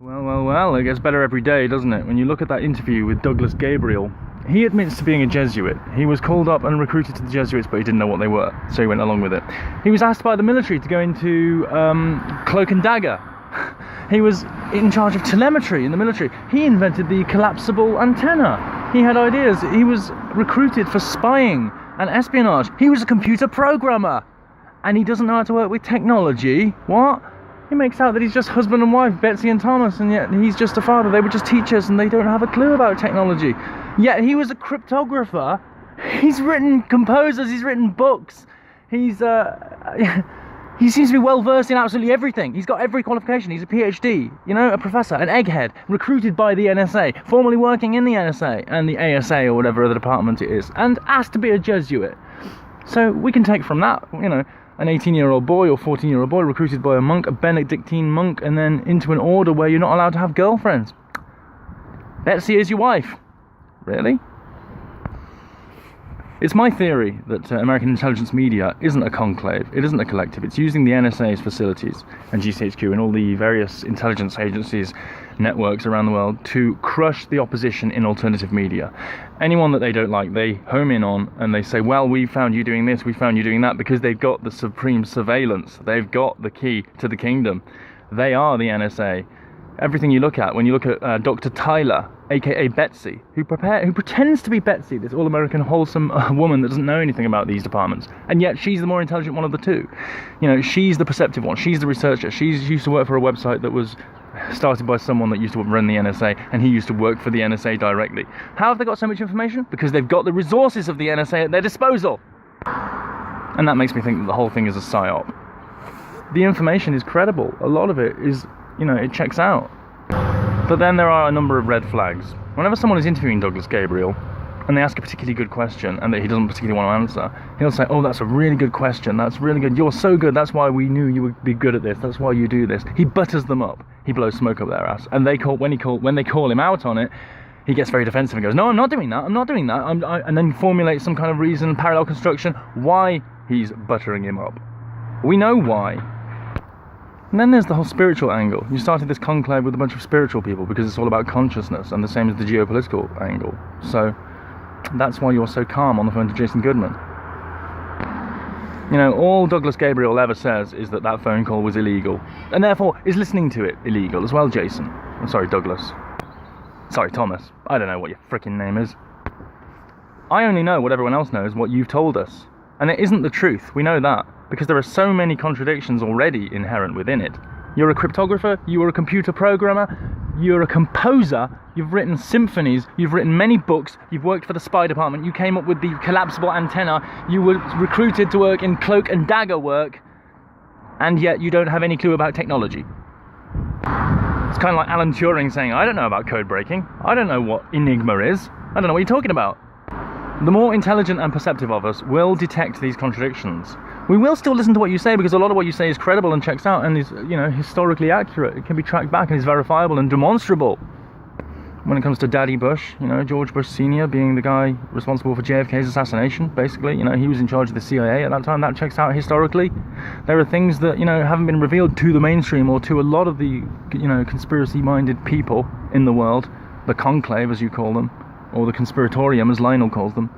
Well, it gets better every day, doesn't it? When you look at that interview with Douglas Gabriel, he admits to being a Jesuit. He was called up and recruited to the Jesuits, but he didn't know what they were, so he went along with it. He was asked by the military to go into cloak and dagger. He was in charge of telemetry in the military. He invented the collapsible antenna. He had ideas. He was recruited for spying and espionage. He was a computer programmer. And he doesn't know how to work with technology. What? He makes out that he's just husband and wife, Betsy and Thomas, and yet he's just a father. They were just teachers and they don't have a clue about technology. Yet he was a cryptographer. He's written composers, he's written books. He seems to be well versed in absolutely everything. He's got every qualification. He's a PhD, a professor, an egghead, recruited by the NSA, formerly working in the NSA and the ASA or whatever other department it is, and asked to be a Jesuit. So we can take from that, an 18-year-old boy or 14-year-old boy recruited by a monk, a Benedictine monk, and then into an order where you're not allowed to have girlfriends. Betsy is your wife. Really? It's my theory that American intelligence media isn't a conclave, it isn't a collective. It's using the NSA's facilities and GCHQ and all the various intelligence agencies, networks around the world to crush the opposition in alternative media. Anyone that they don't like, they home in on and they say, well, we found you doing this, we found you doing that, because they've got the supreme surveillance. They've got the key to the kingdom. They are the NSA. Everything you look at, when you look at Dr. Tyler, aka Betsy, who pretends to be Betsy, this all-American wholesome woman that doesn't know anything about these departments, and yet she's the more intelligent one of the two. She's the perceptive one, she's the researcher, she used to work for a website that was started by someone that used to run the NSA, and he used to work for the NSA directly. How have they got so much information? Because they've got the resources of the NSA at their disposal. And that makes me think that the whole thing is a psyop. The information is credible, a lot of it is, it checks out. But then there are a number of red flags. Whenever someone is interviewing Douglas Gabriel and they ask a particularly good question and that he doesn't particularly want to answer, he'll say, oh, that's a really good question, that's really good, you're so good, that's why we knew you would be good at this, that's why you do this. He butters them up, he blows smoke up their ass, and when they call him out on it, he gets very defensive and goes, no, I'm not doing that, and then formulates some kind of reason, parallel construction, why he's buttering him up. We know why. And then there's the whole spiritual angle. You started this conclave with a bunch of spiritual people because it's all about consciousness, and the same as the geopolitical angle. So that's why you're so calm on the phone to Jason Goodman. All Douglas Gabriel ever says is that phone call was illegal, and therefore is listening to it illegal as well, Jason. I'm sorry, Douglas. Sorry, Thomas. I don't know what your frickin' name is. I only know what everyone else knows, what you've told us. And it isn't the truth, we know that, because there are so many contradictions already inherent within it. You're a cryptographer, you are a computer programmer, you're a composer, you've written symphonies, you've written many books, you've worked for the spy department, you came up with the collapsible antenna, you were recruited to work in cloak and dagger work, and yet you don't have any clue about technology. It's kind of like Alan Turing saying, I don't know about code breaking, I don't know what Enigma is, I don't know what you're talking about. The more intelligent and perceptive of us will detect these contradictions. We will still listen to what you say because a lot of what you say is credible and checks out and is, historically accurate. It can be tracked back and is verifiable and demonstrable. When it comes to Daddy Bush, George Bush Sr. being the guy responsible for JFK's assassination, basically, he was in charge of the CIA at that time. That checks out historically. There are things that, haven't been revealed to the mainstream or to a lot of the, conspiracy-minded people in the world, the conclave, as you call them, or the conspiratorium, as Lionel calls them.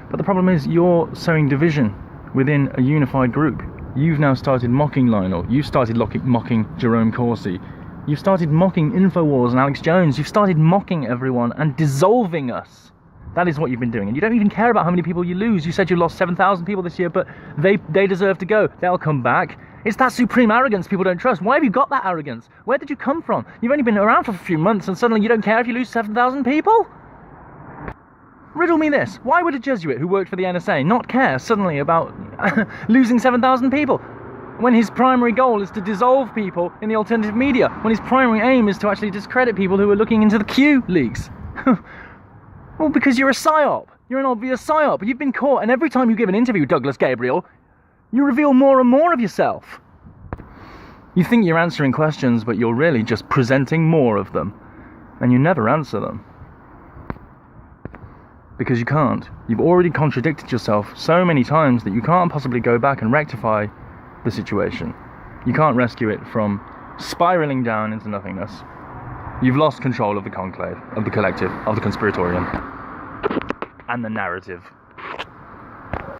But the problem is you're sowing division within a unified group. You've now started mocking Lionel. You've started mocking Jerome Corsi. You've started mocking InfoWars and Alex Jones. You've started mocking everyone and dissolving us. That is what you've been doing. And you don't even care about how many people you lose. You said you lost 7,000 people this year, but they deserve to go. They'll come back. It's that supreme arrogance people don't trust. Why have you got that arrogance? Where did you come from? You've only been around for a few months and suddenly you don't care if you lose 7,000 people? Riddle me this. Why would a Jesuit who worked for the NSA not care suddenly about losing 7,000 people when his primary goal is to dissolve people in the alternative media, when his primary aim is to actually discredit people who are looking into the Q leaks? Well, because you're a psyop. You're an obvious psyop. You've been caught, and every time you give an interview, Douglas Gabriel, you reveal more and more of yourself. You think you're answering questions, but you're really just presenting more of them, and you never answer them. Because you can't. You've already contradicted yourself so many times that you can't possibly go back and rectify the situation. You can't rescue it from spiraling down into nothingness. You've lost control of the conclave, of the collective, of the conspiratorium, and the narrative.